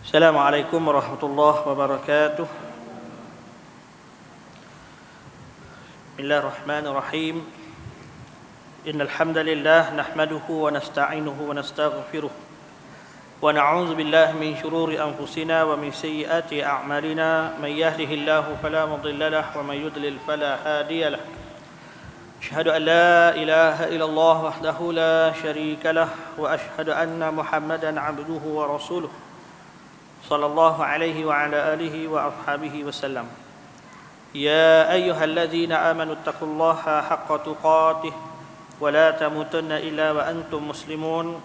Assalamualaikum warahmatullahi wabarakatuh. Bismillahirrahmanirrahim. Innal hamdalillah nahmaduhu wa nasta'inuhu wa nastaghfiruh. Wa na'udzu billahi min shururi anfusina wa min sayyiati a'malina. May yahdihillahu fala mudilla lahu wa may yudlil fala hadiya lahu. Asyhadu an la ilaha illallah wahdahu la syarika lah wa asyhadu anna Muhammadan 'abduhu wa rasuluh. Sallallahu alaihi wa ala alihi wa ashabihi wasallam. Ya ayyuhalladzina amanu taqullaha haqqa tuqatih wa la tamutunna illa wa antum muslimun.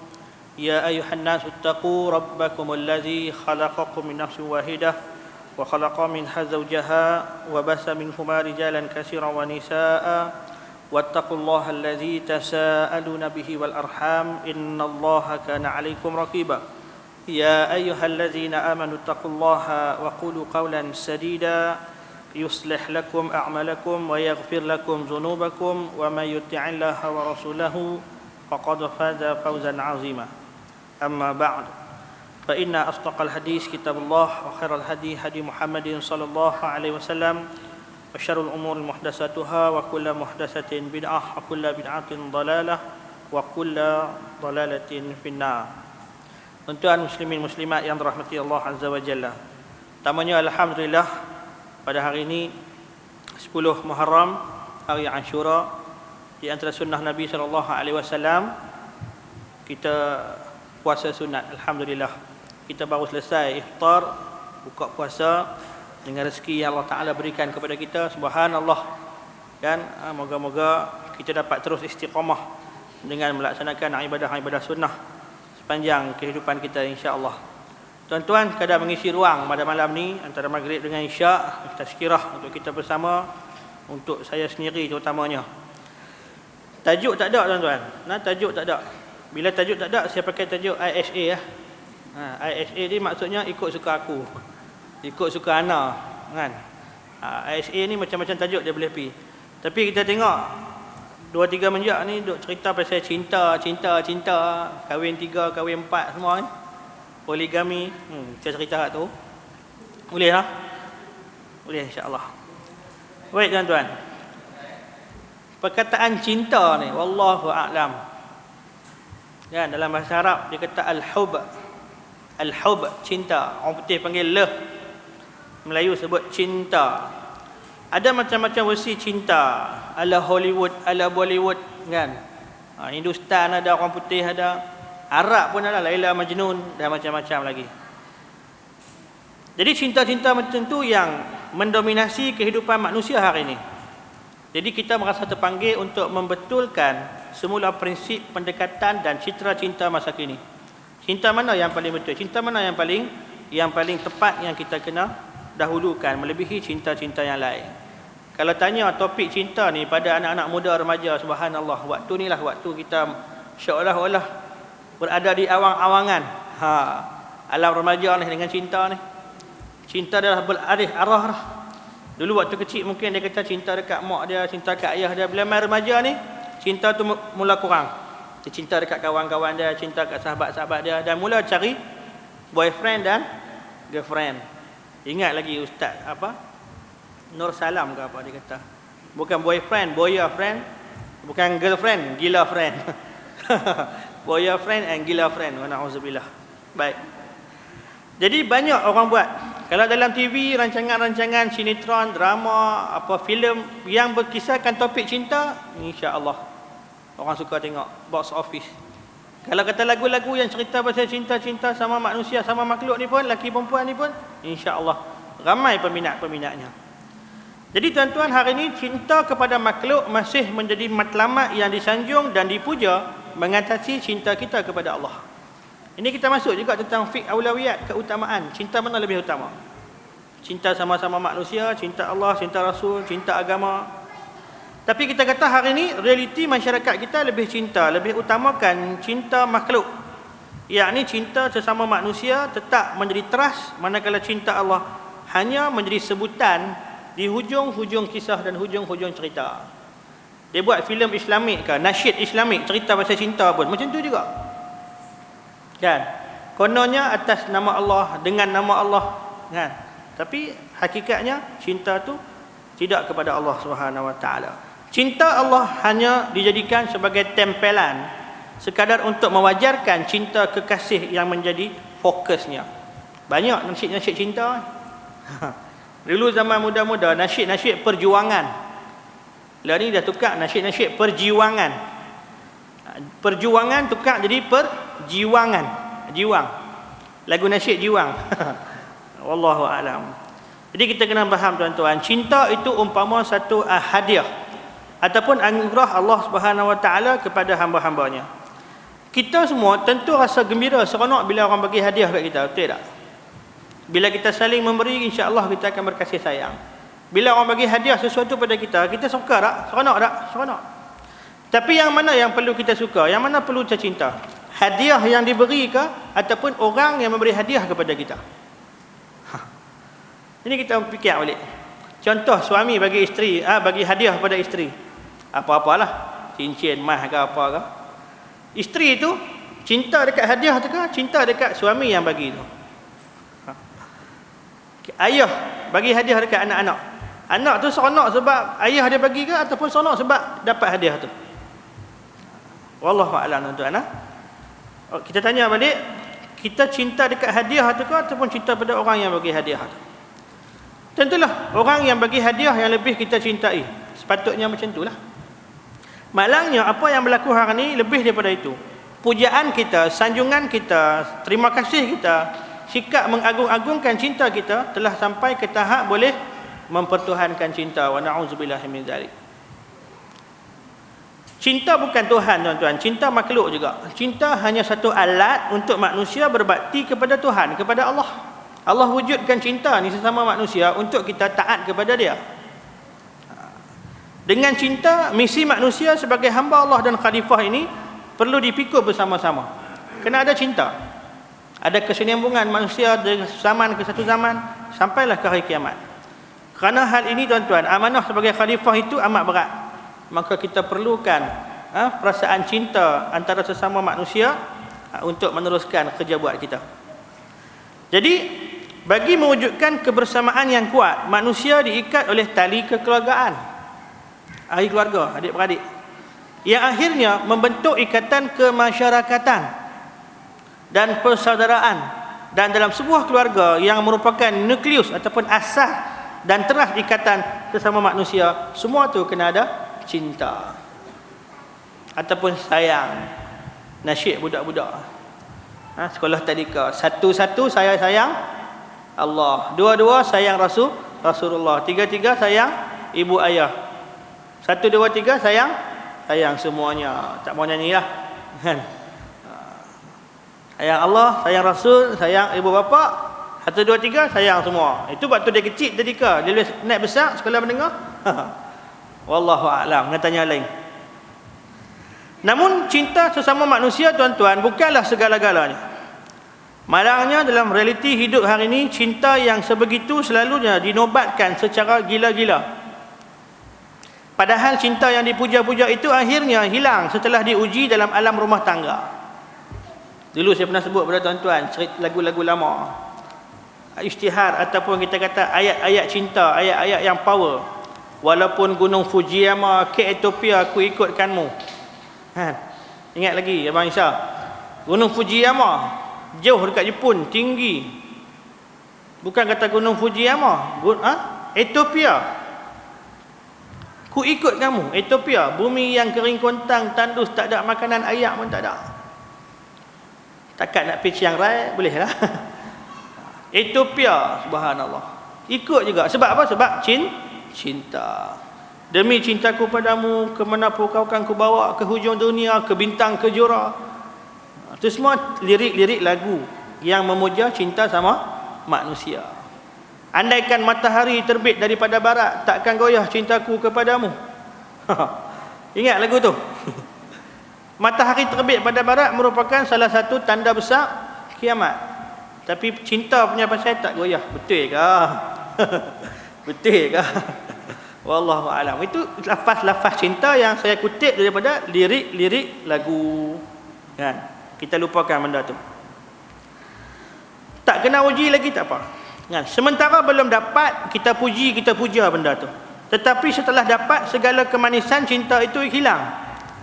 Ya ayyuhan nasu taqu rabbakumul ladzi khalaqakum min nafsin wahidah wa khalaqa minha zawjaha wa basa minhuma rijalan katsiran wa nisaa'a wattaqullaha alladzi tasaaluna bihi wal arham innallaha kana 'alaikum raqiba. يا أيها الذين آمنوا اتقوا الله وقولوا قولا سديدا يصلح لكم أعمالكم ويغفر لكم ذنوبكم ومن يطع الله ورسوله فقد فاز فوزا عظيما أما بعد فإن أصدق الحديث كتاب الله وخير الهدي هدي محمد صلى الله عليه وسلم وشر الأمور محدثاتها وكل محدثة بدعة وكل بدعة ضلالة وكل ضلالة في النار. Tuan muslimin muslimat yang dirahmati Allah Azza wa Jalla. Pertamanya alhamdulillah pada hari ini 10 Muharram, hari Ashura, di antara sunnah Nabi sallallahu alaihi wasallam kita puasa sunat. Alhamdulillah. Kita baru selesai iftar, buka puasa dengan rezeki yang Allah Taala berikan kepada kita. Subhanallah. Dan moga-moga kita dapat terus istiqamah dengan melaksanakan ibadah-ibadah sunnah panjang kehidupan kita insya-Allah. Tuan-tuan, kadang mengisi ruang pada malam ni antara maghrib dengan isyak, tazkirah untuk kita bersama, untuk saya sendiri terutamanya. Tajuk tak ada tuan-tuan. Tajuk tak ada. Bila tajuk tak ada, saya pakai tajuk ISA ya. ISA ni maksudnya ikut suka aku. Ikut suka ana, kan? ISA ni macam-macam tajuk dia boleh pi. Tapi kita tengok 2-3 menjak ni duk cerita pasal cinta, kahwin 3, kahwin 4 semua kan. Poligami, kita cerita tu. Boleh lah? Boleh insya-Allah. Baik tuan-tuan. Perkataan cinta ni wallahu a'lam. Kan dalam bahasa Arab dia kata al-hub. Al-hub cinta. Orang putih panggil love. Melayu sebut cinta. Ada macam-macam versi cinta, ala Hollywood, ala Bollywood kan. Hindustan ada, orang putih ada, Arab pun ada, Laila Majnun dan macam-macam lagi. Jadi cinta-cinta macam tu yang mendominasi kehidupan manusia hari ini. Jadi kita merasa terpanggil untuk membetulkan semula prinsip pendekatan dan citra cinta masa kini. Cinta mana yang paling betul? Cinta mana yang paling tepat yang kita kena dahulukan melebihi cinta-cinta yang lain. Kalau tanya topik cinta ni pada anak-anak muda remaja, subhanallah, waktu ni lah waktu kita seolah-olah berada di awang-awangan. Alam remaja ni dengan cinta ni. Cinta adalah beralih arah dah. Dulu waktu kecil mungkin dia kata cinta dekat mak dia, cinta dekat ayah dia. Bila main remaja ni, cinta tu mula kurang. Dia cinta dekat kawan-kawan dia, cinta dekat sahabat-sahabat dia, dan mula cari boyfriend dan girlfriend. Ingat lagi ustaz Nur Salam ke apa dia kata. Bukan boyfriend, boya friend. Bukan girlfriend, gila friend. Boya friend and gila friend. Wa na'udzubillah. Baik. Jadi banyak orang buat. Kalau dalam TV, rancangan-rancangan sinetron, drama, filem yang berkisahkan topik cinta, insya-Allah orang suka tengok box office. Kalau kata lagu-lagu yang cerita pasal cinta-cinta sama manusia, sama makhluk ni pun, lelaki perempuan ni pun, insya-Allah ramai peminat-peminatnya. Jadi tuan-tuan, hari ini cinta kepada makhluk masih menjadi matlamat yang disanjung dan dipuja mengatasi cinta kita kepada Allah. Ini kita masuk juga tentang fiqh aulawiyat, keutamaan. Cinta mana lebih utama? Cinta sama-sama manusia, cinta Allah, cinta Rasul, cinta agama. Tapi kita kata hari ini realiti masyarakat kita lebih utamakan cinta makhluk. Yakni cinta sesama manusia tetap menjadi teras, manakala cinta Allah hanya menjadi sebutan di hujung-hujung kisah dan hujung-hujung cerita. Dia buat filem Islamik ke, nasyid Islamik cerita pasal cinta pun macam tu juga. Kan? kononnya atas nama Allah, dengan nama Allah, kan? Tapi hakikatnya cinta tu tidak kepada Allah Subhanahu Wa Taala. Cinta Allah hanya dijadikan sebagai tempelan, sekadar untuk mewajarkan cinta kekasih yang menjadi fokusnya. Banyak nasyid-nasyid cinta. Dulu zaman muda-muda nasyid-nasyid perjuangan. Lah ni dah tukar nasyid-nasyid perjiwangan. Perjuangan tukar jadi perjiwangan. Jiwang. Lagu nasyid jiwang. Wallahu a'lam. Jadi kita kena faham tuan-tuan, cinta itu umpama satu hadiah ataupun anugerah Allah Subhanahu Wa Taala kepada hamba-hambanya. Kita semua tentu rasa gembira, seronok bila orang bagi hadiah kat kita, betul tak? Bila kita saling memberi, insya-Allah kita akan berkasih sayang. Bila orang bagi hadiah sesuatu pada kita, kita suka tak? Seronok tak? Seronok. Tapi yang mana yang perlu kita suka? Yang mana perlu kita cinta? Hadiah yang diberi ke ataupun orang yang memberi hadiah kepada kita? Ini kita fikir balik. Contoh suami bagi isteri, bagi hadiah kepada isteri. Apa-apalah, cincin, emas ke apa ke. Isteri itu cinta dekat hadiah tu ke cinta dekat suami yang bagi tu? Ayah bagi hadiah dekat anak-anak. Anak tu seronok sebab ayah dia bagi ke ataupun seronok sebab dapat hadiah tu? Wallahu a'lam tuan-tuan. Kita tanya balik, kita cinta dekat hadiah tu ke ataupun cinta pada orang yang bagi hadiah tu? Tentulah orang yang bagi hadiah yang lebih kita cintai. Sepatutnya macam itulah. Malangnya apa yang berlaku hari ini lebih daripada itu. Pujaan kita, sanjungan kita, terima kasih kita, sikap mengagung-agungkan cinta kita telah sampai ke tahap boleh mempertuhankan cinta. Wa na'udzubillahi min dzalik. Cinta bukan Tuhan tuan-tuan, cinta makhluk juga. Cinta hanya satu alat untuk manusia berbakti kepada Tuhan, kepada Allah. Allah wujudkan cinta ni sesama manusia untuk kita taat kepada dia. Dengan cinta, misi manusia sebagai hamba Allah dan khalifah ini perlu dipikul bersama-sama. Kena ada cinta. Ada kesinambungan manusia dari zaman ke satu zaman sampailah ke hari kiamat. Kerana hal ini tuan-tuan, amanah sebagai khalifah itu amat berat. Maka kita perlukan perasaan cinta antara sesama manusia untuk meneruskan kerja buat kita. Jadi bagi mewujudkan kebersamaan yang kuat, manusia diikat oleh tali kekeluargaan. Ahli keluarga, adik-beradik. Yang akhirnya membentuk ikatan kemasyarakatan dan persaudaraan. Dan dalam sebuah keluarga yang merupakan nukleus ataupun asas dan teras ikatan sesama manusia, semua tu kena ada cinta ataupun sayang. Nasyid budak-budak. Sekolah tadika. Satu-satu saya sayang Allah, dua-dua sayang Rasulullah, tiga-tiga sayang ibu ayah, satu dua tiga sayang semuanya. Tak mau nyanyilah kan? Sayang Allah, sayang Rasul, sayang ibu bapa, satu dua tiga sayang semua. Itu waktu dia kecil tadika, dia naik besar sekolah menengah. Wallahu a'lam, dengan tanya lain. Namun cinta sesama manusia tuan-tuan bukanlah segala-galanya. Malangnya dalam realiti hidup hari ini, cinta yang sebegitu selalunya dinobatkan secara gila-gila. Padahal cinta yang dipuja-puja itu akhirnya hilang setelah diuji dalam alam rumah tangga. Dulu saya pernah sebut kepada tuan-tuan cerita lagu-lagu lama, isytihar ataupun kita kata ayat-ayat cinta, ayat-ayat yang power. Walaupun gunung Fujiyama ke Ethiopia, aku ikutkanmu. Ingat lagi Abang Isa? Gunung Fujiyama jauh dekat Jepun, tinggi. Bukan kata gunung Fujiyama, Ethiopia. Ku ikut kamu, Ethiopia, bumi yang kering kontang, tandus, tak ada makanan, ayak pun tak ada. Takat nak pergi Chiang Rai, boleh lah. Ethiopia, subhanallah. Ikut juga. Sebab apa? Sebab cinta. Demi cintaku padamu, kemanapun kau akan ku bawa, ke hujung dunia, ke bintang kejora. Itu semua lirik-lirik lagu yang memuja cinta sama manusia. Andaikan matahari terbit daripada barat, takkan goyah cintaku kepadamu. Ingat lagu tu? Matahari terbit pada barat merupakan salah satu tanda besar kiamat. Tapi cinta punya pasal tak goyah. Betul ke? Betul ke? Wallahu a'lam. Itu lafaz-lafaz cinta yang saya kutip daripada lirik-lirik lagu. Kan? Kita lupakan benda tu. Tak kena uji lagi tak apa. Kan? Sementara belum dapat, kita puji, kita puja benda tu. Tetapi setelah dapat, segala kemanisan cinta itu hilang.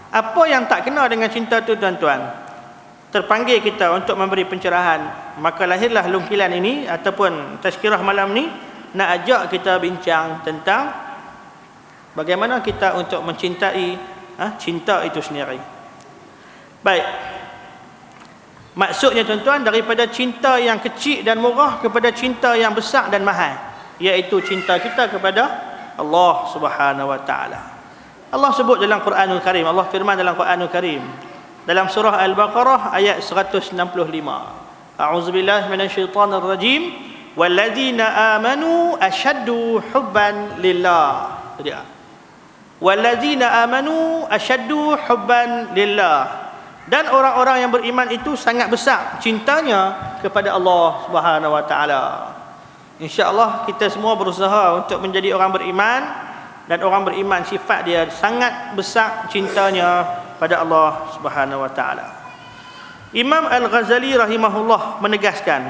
Apa yang tak kena dengan cinta tu tuan-tuan? Terpanggil kita untuk memberi pencerahan. Maka lahirlah lungkilan ini ataupun tazkirah malam ni, nak ajak kita bincang tentang bagaimana kita untuk mencintai cinta itu sendiri. Baik. Maksudnya tuan-tuan, daripada cinta yang kecil dan murah kepada cinta yang besar dan mahal, iaitu cinta kita kepada Allah Subhanahu wa taala. Allah sebut dalam Quranul Karim, Allah firman dalam Quranul Karim dalam surah Al-Baqarah ayat 165. A'udzubillahi minasyaitonir rajim. Walladzina amanu asyaddu hubban lillah. Walladzina amanu asyaddu hubban lillah. Dan orang-orang yang beriman itu sangat besar cintanya kepada Allah Subhanahu wa taala. Insya-Allah kita semua berusaha untuk menjadi orang beriman, dan orang beriman sifat dia sangat besar cintanya pada Allah Subhanahu wa taala. Imam Al-Ghazali rahimahullah menegaskan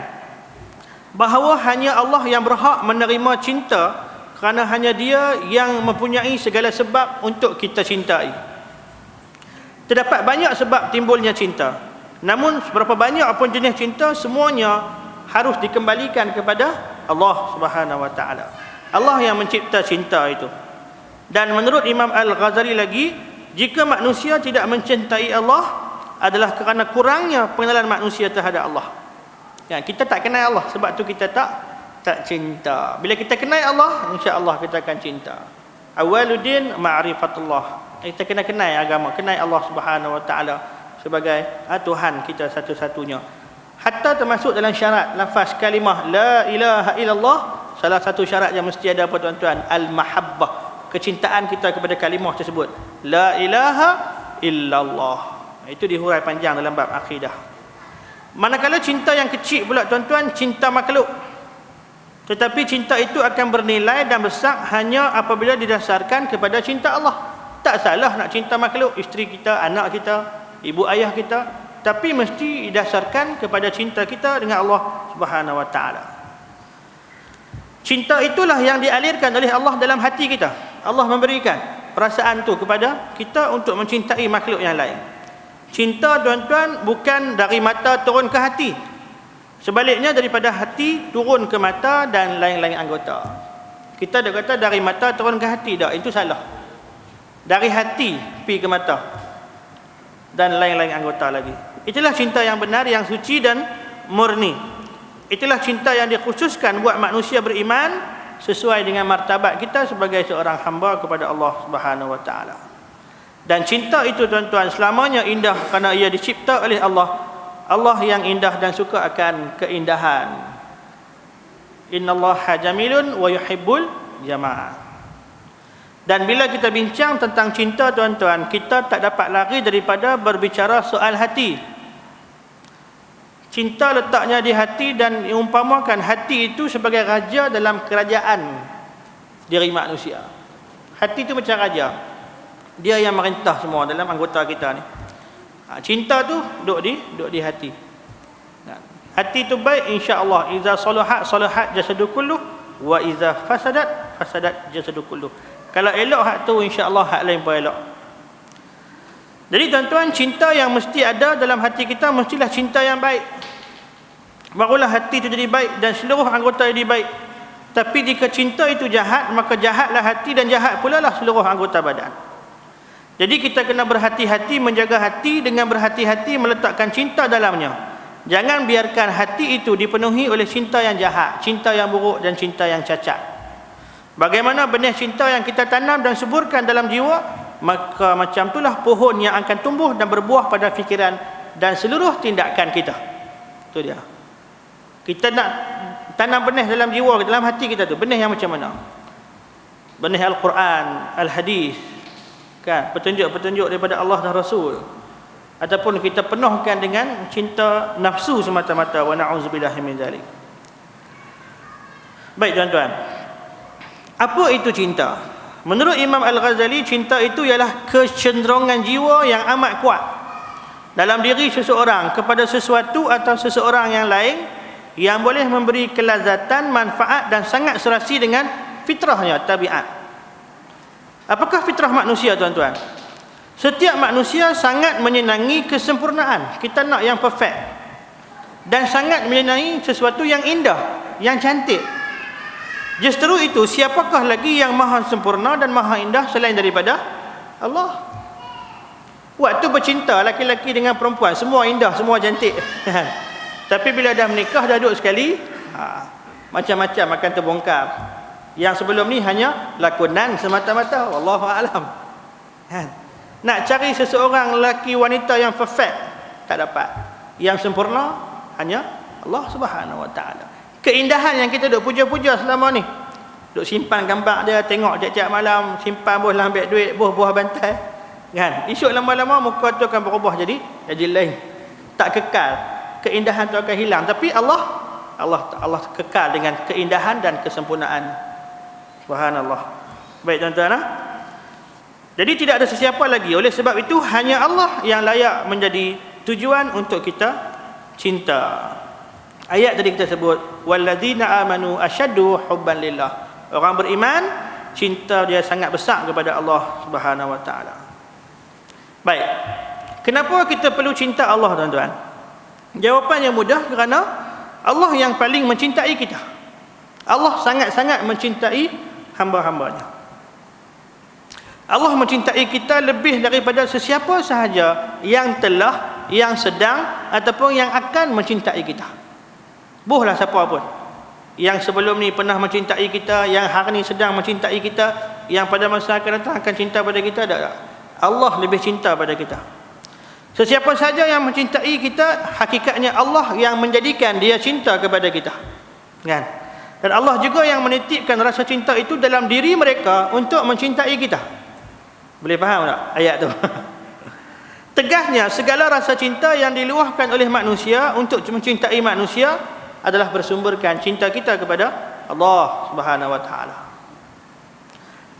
bahawa hanya Allah yang berhak menerima cinta, kerana hanya Dia yang mempunyai segala sebab untuk kita cintai. Terdapat banyak sebab timbulnya cinta. Namun seberapa banyak pun jenis cinta, semuanya harus dikembalikan kepada Allah Subhanahu wa taala. Allah yang mencipta cinta itu. Dan menurut Imam Al-Ghazali lagi, jika manusia tidak mencintai Allah adalah kerana kurangnya pengenalan manusia terhadap Allah. Ya, kita tak kenal Allah, sebab tu kita tak cinta. Bila kita kenal Allah, insya-Allah kita akan cinta. Awwaluddin ma'rifatullah. Kita kena kenal agama, kenal Allah Subhanahu wa taala sebagai Tuhan kita satu-satunya. Hatta termasuk dalam syarat lafaz kalimah la ilaha illallah, salah satu syarat yang mesti ada apa tuan-tuan? Al-mahabbah, kecintaan kita kepada kalimah tersebut. La ilaha illallah. Itu dihurai panjang dalam bab akidah. Manakala cinta yang kecil pula tuan-tuan, cinta makhluk. Tetapi cinta itu akan bernilai dan besar hanya apabila didasarkan kepada cinta Allah. Tak salah nak cinta makhluk, isteri kita, anak kita, ibu ayah kita, tapi mesti didasarkan kepada cinta kita dengan Allah Subhanahu wa taala. Cinta itulah yang dialirkan oleh Allah dalam hati kita. Allah memberikan perasaan tu kepada kita untuk mencintai makhluk yang lain. Cinta tuan-tuan bukan dari mata turun ke hati. Sebaliknya daripada hati turun ke mata dan lain-lain anggota. Kita dah kata dari mata turun ke hati, dah, itu salah. Dari hati pergi ke mata dan lain-lain anggota lagi. Itulah cinta yang benar, yang suci dan murni. Itulah cinta yang dikhususkan buat manusia beriman sesuai dengan martabat kita sebagai seorang hamba kepada Allah Subhanahu wa taala. Dan cinta itu tuan-tuan selamanya indah kerana ia dicipta oleh Allah. Allah yang indah dan suka akan keindahan. Innallaha jamilun wa yuhibbul jamaah. Dan bila kita bincang tentang cinta tuan-tuan, kita tak dapat lari daripada berbicara soal hati. Cinta letaknya di hati dan diumpamakan hati itu sebagai raja dalam kerajaan diri manusia. Hati itu macam raja. Dia yang merintah semua dalam anggota kita ni. Cinta tu duduk di hati. Hati tu baik, insya-Allah iza salahat jasadu kulluh wa iza fasadat jasadu kulluh. Kalau elok hak tu, insya-Allah hak lain pun elok. Jadi tuan-tuan, cinta yang mesti ada dalam hati kita mestilah cinta yang baik. Barulah hati itu jadi baik dan seluruh anggota jadi baik. Tapi jika cinta itu jahat, maka jahatlah hati dan jahat pula lah seluruh anggota badan. Jadi kita kena berhati-hati menjaga hati dengan berhati-hati meletakkan cinta dalamnya. Jangan biarkan hati itu dipenuhi oleh cinta yang jahat, cinta yang buruk dan cinta yang cacat. Bagaimana benih cinta yang kita tanam dan suburkan dalam jiwa, maka macam itulah pohon yang akan tumbuh dan berbuah pada fikiran dan seluruh tindakan kita. Itu dia. Kita nak tanam benih dalam jiwa, dalam hati kita tu, benih yang macam mana? Benih Al-Quran, Al-Hadis, kan, petunjuk-petunjuk daripada Allah dan Rasul, ataupun kita penuhkan dengan cinta nafsu semata-mata. Wa na'udzubillahi min dzalik. Baik tuan-tuan, apa itu cinta? Menurut Imam Al-Ghazali, cinta itu ialah kecenderungan jiwa yang amat kuat dalam diri seseorang kepada sesuatu atau seseorang yang lain yang boleh memberi kelazatan, manfaat dan sangat serasi dengan fitrahnya, tabiat. Apakah fitrah manusia, tuan-tuan? Setiap manusia sangat menyenangi kesempurnaan. Kita nak yang perfect. Dan sangat menyenangi sesuatu yang indah, yang cantik. Justru itu, siapakah lagi yang maha sempurna dan maha indah selain daripada Allah? Waktu bercinta laki-laki dengan perempuan, semua indah, semua cantik. Tapi bila dah menikah, dah duduk sekali, macam-macam akan terbongkar. Yang sebelum ni hanya lakonan semata-mata, wallahu a'lam. Nak cari seseorang lelaki wanita yang perfect, tak dapat. Yang sempurna hanya Allah Subhanahu Wa Taala. Keindahan yang kita duk puja-puja selama ni, duk simpan gambar dia, tengok tiap-tiap malam, simpan bos dalam beg duit, bos buah bantai, kan? Esok lama-lama muka tu akan berubah jadi lain. Tak kekal. Keindahan tu akan hilang. Tapi Allah kekal dengan keindahan dan kesempurnaan. Subhanallah. Baik, tuan-tuan, jadi tidak ada sesiapa lagi. Oleh sebab itu, hanya Allah yang layak menjadi tujuan untuk kita cinta. Ayat tadi kita sebut, walladzina amanu asyaddu hubban lillah. Orang beriman, cinta dia sangat besar kepada Allah Subhanahu Wa Taala. Baik. Kenapa kita perlu cinta Allah, tuan-tuan? Jawapannya mudah, kerana Allah yang paling mencintai kita. Allah sangat-sangat mencintai hamba-hambanya. Allah mencintai kita lebih daripada sesiapa sahaja yang telah, yang sedang ataupun yang akan mencintai kita. Buhlah siapa pun. Yang sebelum ni pernah mencintai kita, yang hari ni sedang mencintai kita, yang pada masa akan datang akan cinta pada kita, tak? Allah lebih cinta pada kita. Sesiapa saja yang mencintai kita, hakikatnya Allah yang menjadikan dia cinta kepada kita, kan? Dan Allah juga yang menitipkan rasa cinta itu dalam diri mereka untuk mencintai kita. Boleh faham tak ayat tu? Tegasnya, segala rasa cinta yang diluahkan oleh manusia untuk mencintai manusia adalah bersumberkan cinta kita kepada Allah Subhanahu Wa Taala.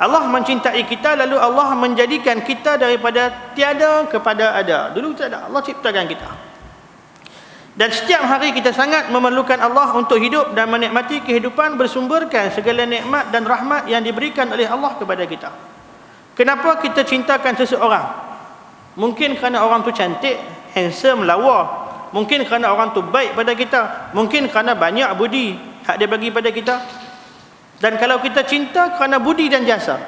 Allah mencintai kita, lalu Allah menjadikan kita daripada tiada kepada ada. Dulu tak ada, Allah ciptakan kita. Dan setiap hari kita sangat memerlukan Allah untuk hidup dan menikmati kehidupan, bersumberkan segala nikmat dan rahmat yang diberikan oleh Allah kepada kita. Kenapa kita cintakan seseorang? Mungkin kerana orang tu cantik, handsome, lawa. Mungkin kerana orang tu baik pada kita. Mungkin kerana banyak budi hak dia bagi pada kita. Dan kalau kita cinta kerana budi dan jasa,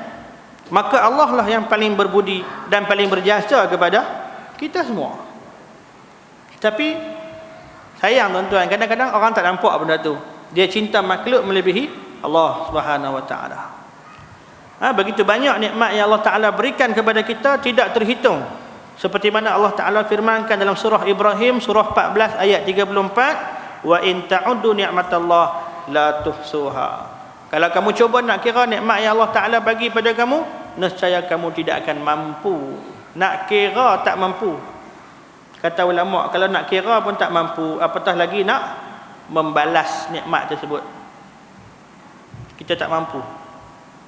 maka Allah lah yang paling berbudi dan paling berjasa kepada kita semua. Tapi sayang, tuan-tuan, kadang-kadang orang tak nampak benda tu. Dia cinta makhluk melebihi Allah Subhanahu Wa Taala. Begitu banyak nikmat yang Allah Taala berikan kepada kita, tidak terhitung. Seperti mana Allah Taala firmankan dalam surah Ibrahim, surah 14 ayat 34, wa in ta'uddu ni'matallah la tuhsuha. Kalau kamu cuba nak kira nikmat yang Allah Taala bagi pada kamu, nescaya kamu tidak akan mampu. Nak kira tak mampu. Kata ulama, kalau nak kira pun tak mampu, apatah lagi nak membalas nikmat tersebut. Kita tak mampu.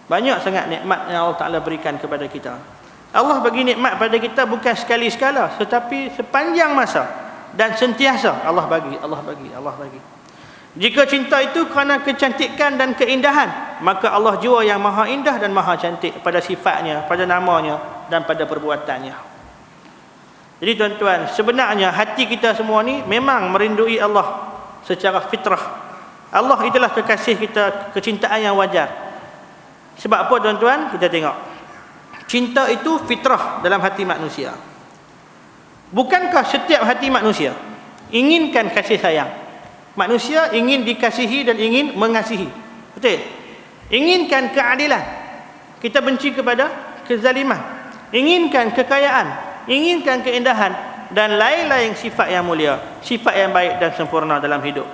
Banyak sangat nikmat yang Allah Taala berikan kepada kita. Allah bagi nikmat pada kita bukan sekali sekala, tetapi sepanjang masa dan sentiasa Allah bagi. Jika cinta itu kerana kecantikan dan keindahan, maka Allah jua yang maha indah dan maha cantik pada sifatnya, pada namanya dan pada perbuatannya. Jadi tuan-tuan, sebenarnya hati kita semua ni memang merindui Allah secara fitrah. Allah itulah kekasih kita, kecintaan yang wajar. Sebab apa, tuan-tuan? Kita tengok. Cinta itu fitrah dalam hati manusia. Bukankah setiap hati manusia inginkan kasih sayang? Manusia ingin dikasihi dan ingin mengasihi. Betul? Inginkan keadilan. Kita benci kepada kezaliman. Inginkan kekayaan, inginkan keindahan dan lain-lain sifat yang mulia, sifat yang baik dan sempurna dalam hidup.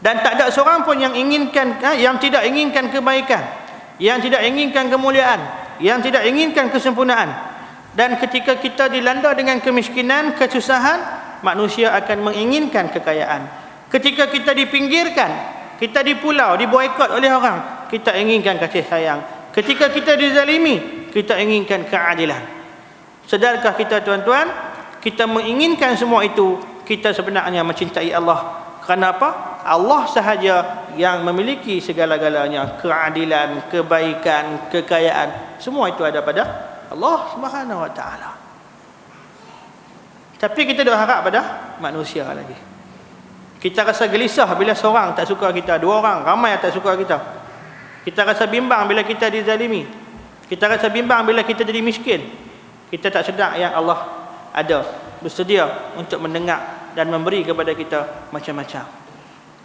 Dan tak ada seorang pun yang inginkan, yang tidak inginkan kebaikan, yang tidak inginkan kemuliaan, yang tidak inginkan kesempurnaan. Dan ketika kita dilanda dengan kemiskinan, kesusahan, manusia akan menginginkan kekayaan. Ketika kita dipinggirkan, kita di pulau, diboikot oleh orang, kita inginkan kasih sayang. Ketika kita dizalimi, kita inginkan keadilan. Sedarkah kita, tuan-tuan? Kita menginginkan semua itu, kita sebenarnya mencintai Allah. Kerana apa? Allah sahaja yang memiliki segala-galanya, keadilan, kebaikan, kekayaan, semua itu ada pada Allah Subhanahu wa taala. Tapi kita dah harap pada manusia lagi. Kita rasa gelisah bila seorang tak suka kita, dua orang, ramai yang tak suka kita. Kita rasa bimbang bila kita dizalimi. Kita rasa bimbang bila kita jadi miskin. Kita tak sedar yang Allah ada, bersedia untuk mendengar dan memberi kepada kita macam-macam.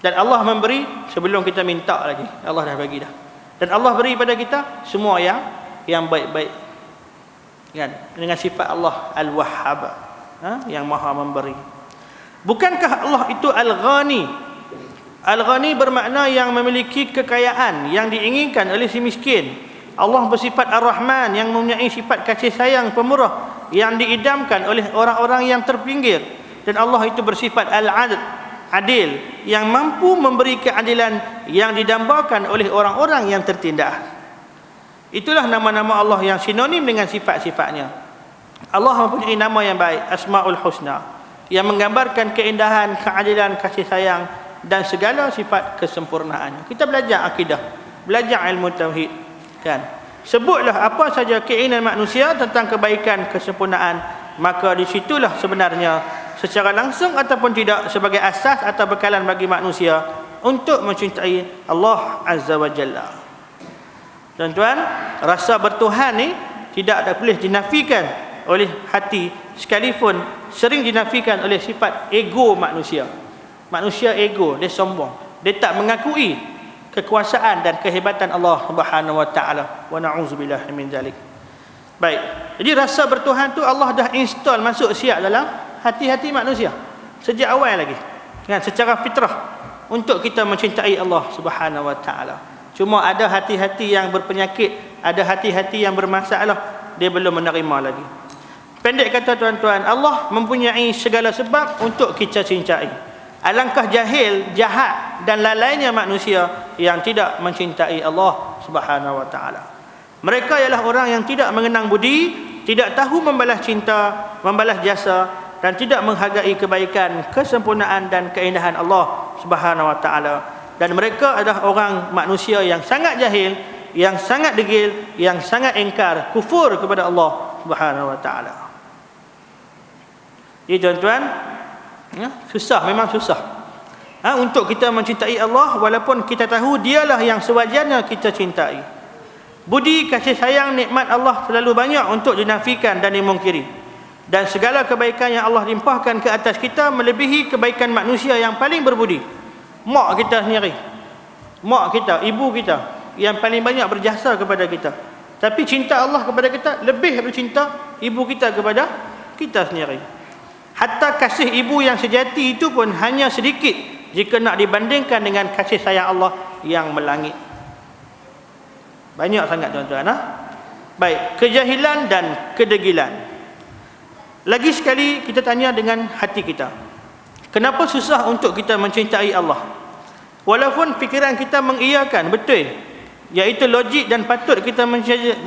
Dan Allah memberi sebelum kita minta lagi. Allah dah bagi dah. Dan Allah beri pada kita semua yang baik-baik. Kan? Dengan sifat Allah Al-Wahhab, yang Maha memberi. Bukankah Allah itu Al-Ghani? Al-Ghani bermakna yang memiliki kekayaan yang diinginkan oleh si miskin. Allah bersifat Ar-Rahman yang mempunyai sifat kasih sayang pemurah yang diidamkan oleh orang-orang yang terpinggir. Dan Allah itu bersifat Al-Adl, adil, yang mampu memberi keadilan yang didambakan oleh orang-orang yang tertindas. Itulah nama-nama Allah yang sinonim dengan sifat-sifatnya. Allah mempunyai nama yang baik, Asmaul Husna, yang menggambarkan keindahan, keadilan, kasih sayang dan segala sifat kesempurnaannya. Kita belajar akidah, belajar ilmu tauhid, kan? Sebutlah apa saja keinginan manusia tentang kebaikan, kesempurnaan, maka di situlah sebenarnya secara langsung ataupun tidak sebagai asas atau bekalan bagi manusia untuk mencintai Allah Azza wa Jalla. Tuan-tuan, rasa bertuhan ni tidak boleh dinafikan oleh hati, sekalipun sering dinafikan oleh sifat ego manusia. Manusia ego, dia sombong, dia tak mengakui kekuasaan dan kehebatan Allah Subhanahu wa taala. Wa na'udzubillahi min zalik. Baik. Jadi rasa bertuhan tu Allah dah install masuk siap dalam hati-hati manusia sejak awal lagi. Kan, secara fitrah untuk kita mencintai Allah Subhanahu wa taala. Cuma ada hati-hati yang berpenyakit, ada hati-hati yang bermasalah, dia belum menerima lagi. Pendek kata tuan-tuan, Allah mempunyai segala sebab untuk kita cintai. Alangkah jahil, jahat dan lalainya manusia yang tidak mencintai Allah Subhanahu wa taala. Mereka ialah orang yang tidak mengenang budi, tidak tahu membalas cinta, membalas jasa dan tidak menghargai kebaikan, kesempurnaan dan keindahan Allah Subhanahu wa taala. Dan mereka adalah orang manusia yang sangat jahil, yang sangat degil, yang sangat ingkar, kufur kepada Allah Subhanahu wa taala. Jadi tuan-tuan, susah, memang susah untuk kita mencintai Allah walaupun kita tahu dialah yang sewajarnya kita cintai. Budi, kasih sayang, nikmat Allah terlalu banyak untuk dinafikan dan dimungkiri. Dan segala kebaikan yang Allah limpahkan ke atas kita melebihi kebaikan manusia yang paling berbudi. Mak kita sendiri, mak kita, ibu kita yang paling banyak berjasa kepada kita. Tapi cinta Allah kepada kita lebih daripada cinta ibu kita kepada kita sendiri. Hatta kasih ibu yang sejati itu pun hanya sedikit jika nak dibandingkan dengan kasih sayang Allah yang melangit. Banyak sangat tuan-tuan. Baik, kejahilan dan kedegilan. Lagi sekali kita tanya dengan hati kita. Kenapa susah untuk kita mencintai Allah? Walaupun fikiran kita mengiyakan betul, iaitu logik dan patut kita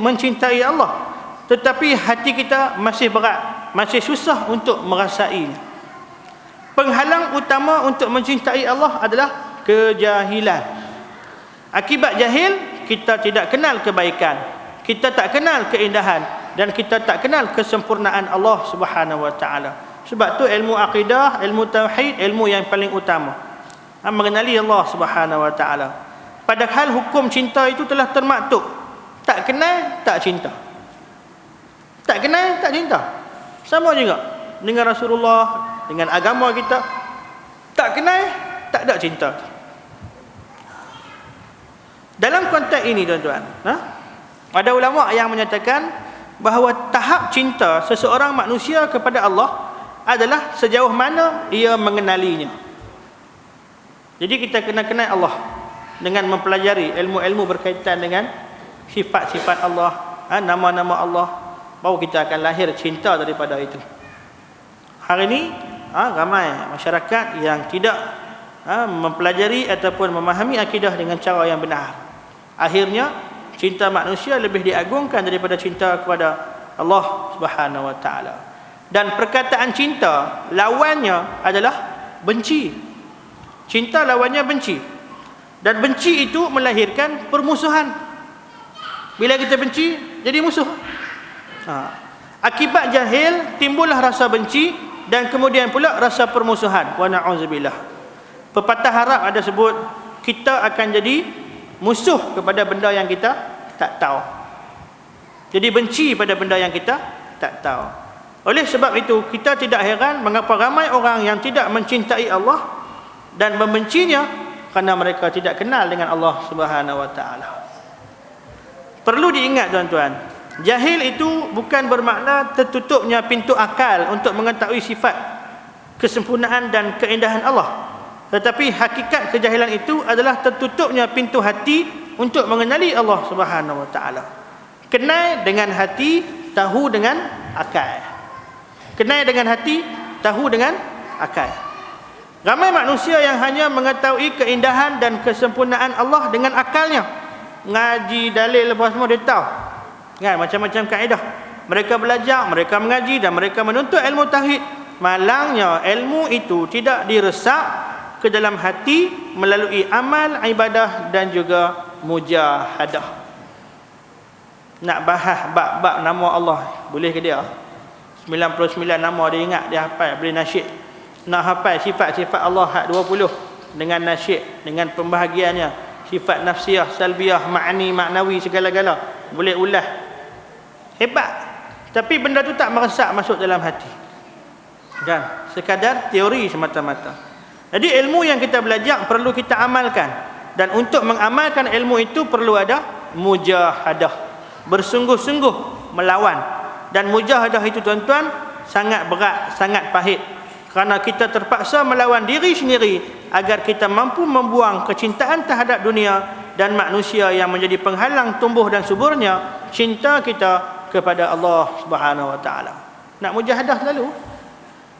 mencintai Allah, tetapi hati kita masih berat, masih susah untuk merasai. Penghalang utama untuk mencintai Allah adalah kejahilan. Akibat jahil, kita tidak kenal kebaikan, kita tak kenal keindahan dan kita tak kenal kesempurnaan Allah Subhanahu wa taala. Sebab tu ilmu akidah, ilmu tauhid, ilmu yang paling utama, mengenali Allah Subhanahu wa taala. Padahal hukum cinta itu telah termaktub. Tak kenal, tak cinta. Tak kenal, tak cinta. Sama juga dengan Rasulullah, dengan agama kita. Tak kenal, tak ada cinta. Dalam konteks ini tuan-tuan, ada ulama yang menyatakan bahawa tahap cinta seseorang manusia kepada Allah adalah sejauh mana ia mengenalinya. Jadi kita kena kenal Allah dengan mempelajari ilmu-ilmu berkaitan dengan sifat-sifat Allah, nama-nama Allah, baru kita akan lahir cinta daripada itu. Hari ini ramai masyarakat yang tidak mempelajari ataupun memahami akidah dengan cara yang benar. Akhirnya cinta manusia lebih diagungkan daripada cinta kepada Allah Subhanahu wa taala. Dan perkataan cinta lawannya adalah benci. Cinta lawannya benci. Dan benci itu melahirkan permusuhan. Bila kita benci, jadi musuh. Akibat jahil, timbullah rasa benci dan kemudian pula rasa permusuhan. Wa na'udzubillah. Pepatah Arab ada sebut, kita akan jadi musuh kepada benda yang kita tak tahu. Jadi benci pada benda yang kita tak tahu. Oleh sebab itu, kita tidak heran mengapa ramai orang yang tidak mencintai Allah dan membencinya kerana mereka tidak kenal dengan Allah Subhanahu wa taala. Perlu diingat tuan-tuan, jahil itu bukan bermakna tertutupnya pintu akal untuk mengetahui sifat kesempurnaan dan keindahan Allah. Tetapi hakikat kejahilan itu adalah tertutupnya pintu hati untuk mengenali Allah Subhanahu wa taala. Kenal dengan hati, tahu dengan akal. Kenal dengan hati, tahu dengan akal. Ramai manusia yang hanya mengetahui keindahan dan kesempurnaan Allah dengan akalnya. Ngaji dalil lepas semua dia tahu. Kan, macam-macam kaedah. Mereka belajar, mereka mengaji dan mereka menuntut ilmu tauhid. Malangnya ilmu itu tidak diresap ke dalam hati melalui amal, ibadah dan juga mujahadah. Nak bahas bab-bab nama Allah, boleh ke dia? 99 nama dia ingat, dia hafal, boleh nasyid. Nak hafal sifat-sifat Allah hak 20 dengan nasyid, dengan pembahagiannya, sifat nafsiyah, salbiyah, ma'ni, maknawi, segala-gala, boleh ulas. Hebat. Tapi benda tu tak meresap masuk dalam hati. Dan sekadar teori semata-mata. Jadi ilmu yang kita belajar perlu kita amalkan. Dan untuk mengamalkan ilmu itu perlu ada mujahadah. Bersungguh-sungguh melawan. Dan mujahadah itu tuan-tuan sangat berat, sangat pahit. Kerana kita terpaksa melawan diri sendiri agar kita mampu membuang kecintaan terhadap dunia dan manusia yang menjadi penghalang tumbuh dan suburnya cinta kita kepada Allah Subhanahu wa taala. Nak mujahadah selalu.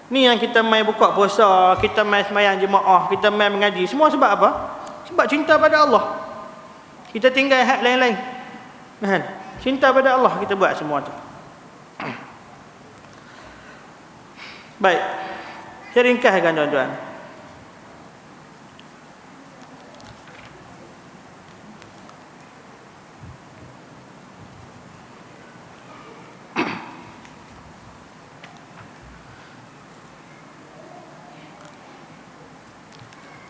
Ni yang kita mai buka puasa, kita mai sembahyang jemaah, kita mai mengaji, semua sebab apa? Sebab cinta pada Allah. Kita tinggal hak lain-lain. Kan? Cinta pada Allah kita buat semua tu. Baik. Saya ringkaskan tuan-tuan.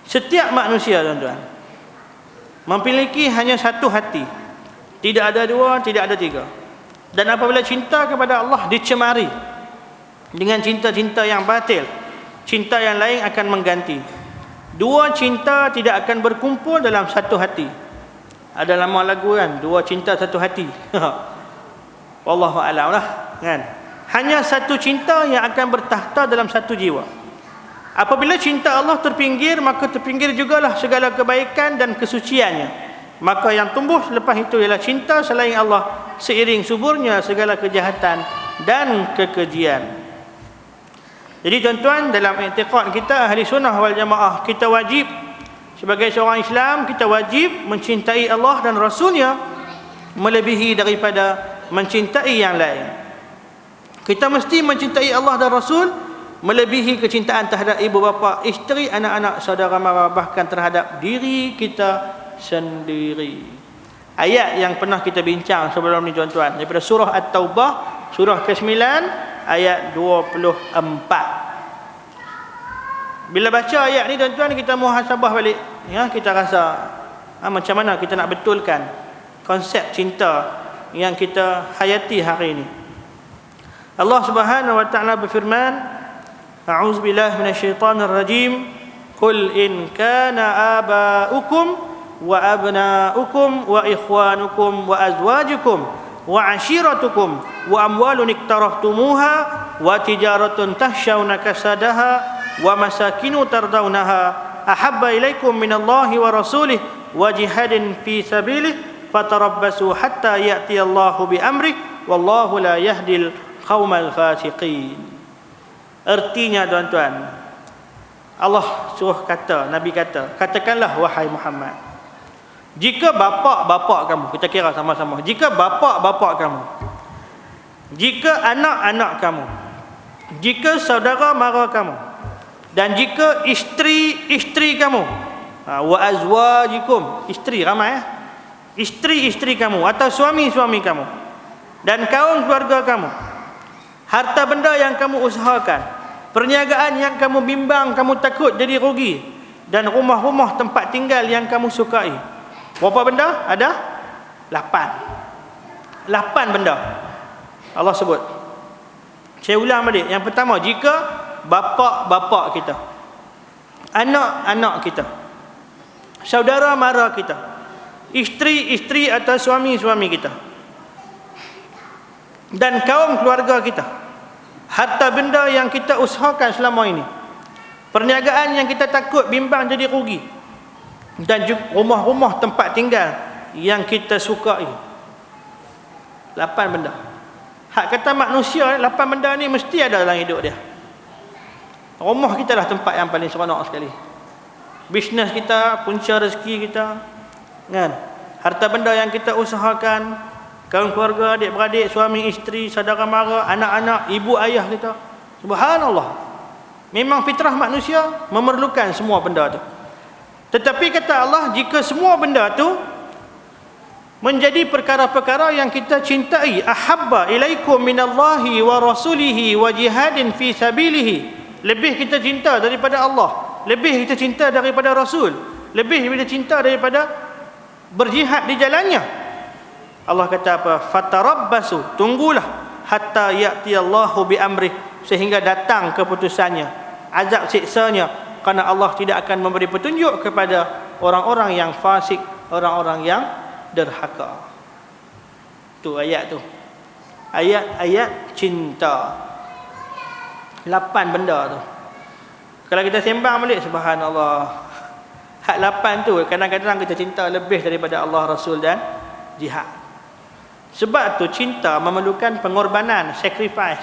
Setiap manusia tuan-tuan memiliki hanya satu hati. Tidak ada dua, tidak ada tiga. Dan apabila cinta kepada Allah dicemari dengan cinta-cinta yang batil, cinta yang lain akan mengganti. Dua cinta tidak akan berkumpul dalam satu hati. Ada lama lagu kan, dua cinta satu hati. Wallahu a'lam lah kan. Hanya satu cinta yang akan bertakhta dalam satu jiwa. Apabila cinta Allah terpinggir, maka terpinggir jugalah segala kebaikan dan kesuciannya. Maka yang tumbuh selepas itu ialah cinta selain Allah, seiring suburnya segala kejahatan dan kekejian. Jadi tuan-tuan, dalam i'tiqad kita ahli sunnah wal jamaah, kita wajib sebagai seorang Islam, kita wajib mencintai Allah dan Rasulnya melebihi daripada mencintai yang lain. Kita mesti mencintai Allah dan Rasul melebihi kecintaan terhadap ibu bapa, isteri, anak-anak, saudara mara, bahkan terhadap diri kita sendiri. Ayat yang pernah kita bincang sebelum ni tuan-tuan, daripada surah At-Taubah, surah ke-9 ayat 24. Bila baca ayat ni tuan-tuan, kita muhasabah balik, ya, kita rasa macam mana kita nak betulkan konsep cinta yang kita hayati hari ini. Allah Subhanahu wa taala berfirman, a'udzubillahi minasyaitonir rajim, qul in kana aba'ukum wa abna'ukum wa ikhwanukum wa azwajukum wa ashiratukum wa amwalun iktaraftumuha wa tijaratun tahshawna kasadaha wa masakinu tardawnaha ahabba ilaikum minallahi wa rasulih wa jihadin fi sabilih fatarabbasu hatta ya'tiyallahu bi amrih wallahu la yahdil qaumal fasiqin. Artinya tuan-tuan, Allah suruh kata, Nabi kata, katakanlah wahai Muhammad, jika bapa-bapa kamu, kita kira sama-sama, jika bapa-bapa kamu, jika anak-anak kamu, jika saudara mara kamu, Dan jika isteri kamu, wa azwajikum, isteri ramai isteri kamu atau suami kamu dan kaum keluarga kamu, harta benda yang kamu usahakan, perniagaan yang kamu bimbang kamu takut jadi rugi, dan rumah-rumah tempat tinggal yang kamu sukai. Berapa benda? Ada 8 benda Allah sebut. Saya ulang balik. Yang pertama, jika bapa kita, anak-anak kita, saudara mara kita, isteri atau suami kita, dan kaum keluarga kita, harta benda yang kita usahakan selama ini, perniagaan yang kita takut bimbang jadi rugi, dan rumah-rumah tempat tinggal yang kita sukai. 8 benda. Hak kata manusia, 8 benda ni mesti ada dalam hidup dia. Rumah kita lah tempat yang paling seronok sekali. Bisnes kita, punca rezeki kita, kan? Harta benda yang kita usahakan, kaum keluarga, adik-beradik, suami, isteri, saudara mara, anak-anak, ibu ayah kita. Subhanallah. Memang fitrah manusia memerlukan semua benda tu. Tetapi kata Allah, jika semua benda tu menjadi perkara-perkara yang kita cintai, ahabba ilaikum minallahi wa rasulihi wa jihadin fi sabilihi, lebih kita cinta daripada Allah, lebih kita cinta daripada Rasul, lebih kita cinta daripada berjihad di jalannya. Allah kata apa? Fatarabbasu, tunggulah hatta ya'tiyallahu bi amrih, sehingga datang keputusannya, azab siksanya, kerana Allah tidak akan memberi petunjuk kepada orang-orang yang fasik, orang-orang yang derhaka. Tu ayat tu. Ayat cinta. 8 benda tu. Kalau kita sembang balik, subhanallah. Hak 8 tu kadang-kadang kita cinta lebih daripada Allah, Rasul dan jihad. Sebab tu cinta memerlukan pengorbanan, sacrifice.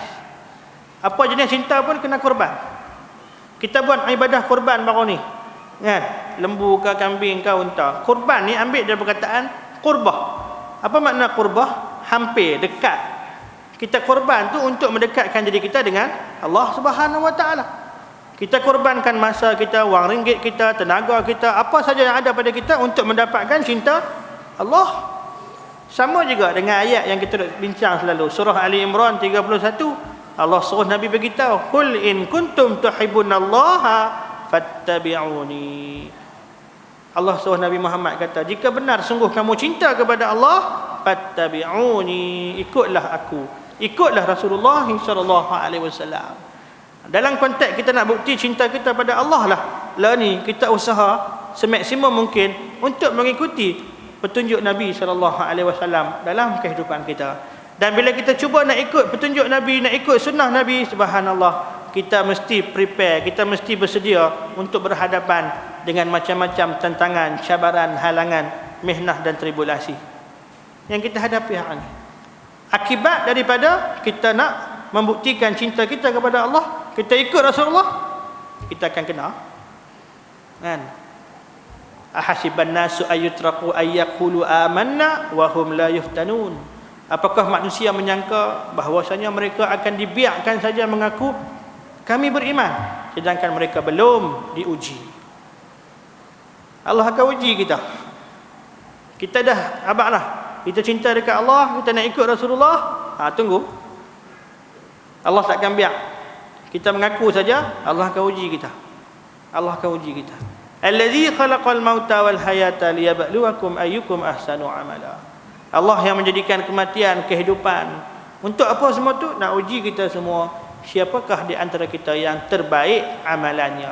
Apa jenis cinta pun kena korban. Kita buat ibadah korban baru ni, kan? Lembu ke kambing ke unta. Korban ni ambil dari perkataan qurbah. Apa makna qurbah? Hampir, dekat. Kita korban tu untuk mendekatkan diri kita dengan Allah Subhanahu Wa Taala. Kita korbankan masa kita, wang ringgit kita, tenaga kita, apa saja yang ada pada kita untuk mendapatkan cinta Allah. Sama juga dengan ayat yang kita bincang selalu, surah Ali Imran 31. Allah suruh Nabi beritahu, qul in kuntum tuhibbunallaha fattabi'uni. Allah suruh Nabi Muhammad kata, jika benar sungguh kamu cinta kepada Allah, fattabi'uni, ikutlah aku, ikutlah Rasulullah sallallahu alaihi wasallam. Dalam konteks kita nak bukti cinta kita pada Allah lah ni kita usaha semaksimum mungkin untuk mengikuti petunjuk Nabi sallallahu alaihi wasallam dalam kehidupan kita. Dan bila kita cuba nak ikut petunjuk Nabi, nak ikut sunnah Nabi, subhanallah, kita mesti prepare, kita mesti bersedia untuk berhadapan dengan macam-macam tantangan, cabaran, halangan, mihnah dan tribulasi yang kita hadapi hari ini. Akibat daripada kita nak membuktikan cinta kita kepada Allah, kita ikut Rasulullah, kita akan kena, kan? Ahasiban nasu ayyutraku ayyaqulu amanna wa hum la yuftanun. Apakah manusia menyangka bahawasanya mereka akan dibiarkan saja mengaku kami beriman, sedangkan mereka belum diuji. Allah akan uji kita. Kita dah abadlah, kita cinta dekat Allah, kita nak ikut Rasulullah, tunggu. Allah takkan biar kita mengaku saja, Allah akan uji kita. Allah akan uji kita. Allazi khalaqal mauta wal hayata liyabluwakum ayyukum ahsanu amala. Allah yang menjadikan kematian, kehidupan. Untuk apa semua tu? Nak uji kita semua, siapakah di antara kita yang terbaik amalannya.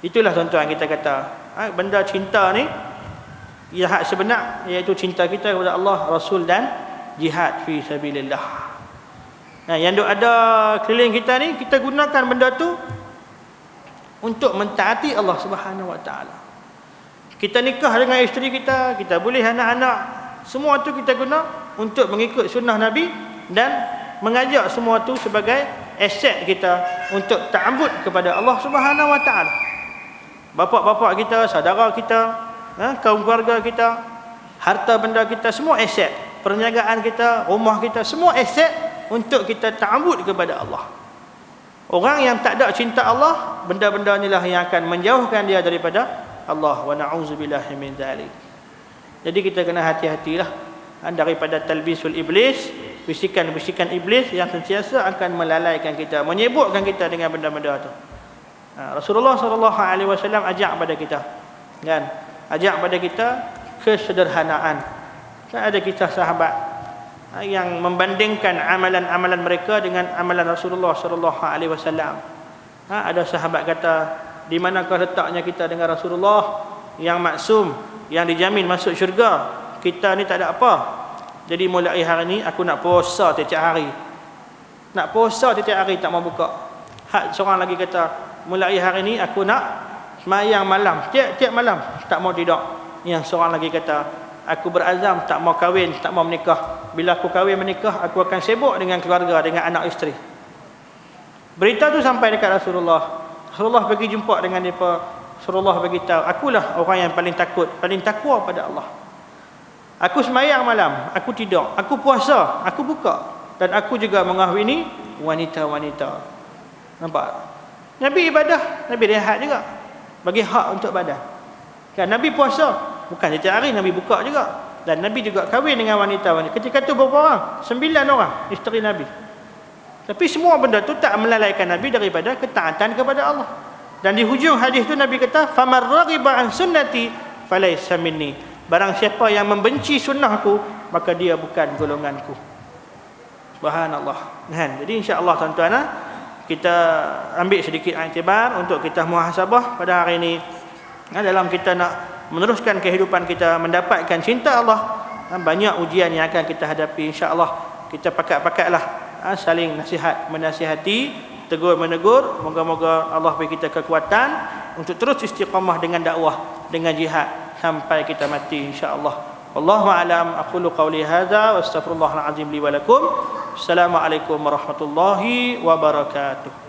Itulah tuan-tuan kita kata, benda cinta ni yang hak sebenar, iaitu cinta kita kepada Allah, Rasul dan jihad fi sabilillah. Nah, yang ada keliling kita ni, kita gunakan benda tu untuk mentaati Allah Subhanahu Wa Taala. Kita nikah dengan isteri kita, kita boleh anak-anak, semua tu kita guna untuk mengikut sunnah Nabi dan mengajak semua tu sebagai aset kita untuk ta'abbud kepada Allah Subhanahu Wa Taala. Bapak-bapak kita, saudara kita, kaum keluarga kita, harta benda kita, semua aset. Perniagaan kita, rumah kita, semua aset untuk kita ta'abbud kepada Allah. Orang yang tak ada cinta Allah, benda-benda inilah yang akan menjauhkan dia daripada Allah. Wa na'udzubillahi min dzalik. Jadi kita kena hati-hatilah daripada talbisul iblis, bisikan-bisikan iblis yang sentiasa akan melalaikan kita, menyibukkan kita dengan benda-benda tu. Rasulullah sallallahu alaihi wasallam ajak pada kita, kan? Ajak pada kita kesederhanaan. Kan ada kisah sahabat yang membandingkan amalan-amalan mereka dengan amalan Rasulullah sallallahu alaihi wasallam. Ada sahabat kata, di manakah letaknya kita dengan Rasulullah yang maksum, yang dijamin masuk syurga? Kita ni tak ada apa. Jadi mulai hari ni aku nak puasa tiap-tiap hari. Nak puasa tiap-tiap hari, tak mau buka. Seorang lagi kata, mulai hari ni aku nak semayang malam, tiap-tiap malam, tak mau tidur. Yang seorang lagi kata, aku berazam tak mau kahwin, tak mau menikah. Bila aku kahwin menikah, aku akan sibuk dengan keluarga, dengan anak isteri. Berita tu sampai dekat Rasulullah. Rasulullah pergi jumpa dengan mereka. Rasulullah beritahu, akulah orang yang paling takut, paling takwa pada Allah. Aku semayang malam, aku tidur, aku puasa, aku buka, dan aku juga mengahwini wanita-wanita. Nampak? Nabi ibadah, Nabi rehat juga, bagi hak untuk badan. Kan Nabi puasa, bukan setiap hari, Nabi buka juga. Dan Nabi juga kahwin dengan wanita-wanita. Ketika tu berapa orang? 9 orang isteri Nabi. Tapi semua benda tu tak melalaikan Nabi daripada ketaatan kepada Allah. Dan di hujung hadis tu Nabi kata, "Famar raghiba an sunnati falaysa minni." Barang siapa yang membenci sunnahku, maka dia bukan golonganku. Subhanallah. Jadi insya-Allah tuan-tuan, kita ambil sedikit iktibar untuk kita muhasabah pada hari ini. Dalam kita nak meneruskan kehidupan kita, mendapatkan cinta Allah, banyak ujian yang akan kita hadapi. InsyaAllah kita pakat-pakatlah saling nasihat, menasihati, tegur menegur. Moga-moga Allah beri kita kekuatan untuk terus istiqamah dengan dakwah, dengan jihad sampai kita mati insya-Allah. Wallahu a'lam. Aqulu qawli hadza wa astaghfirullahal azim li wa lakum. Assalamualaikum warahmatullahi wabarakatuh.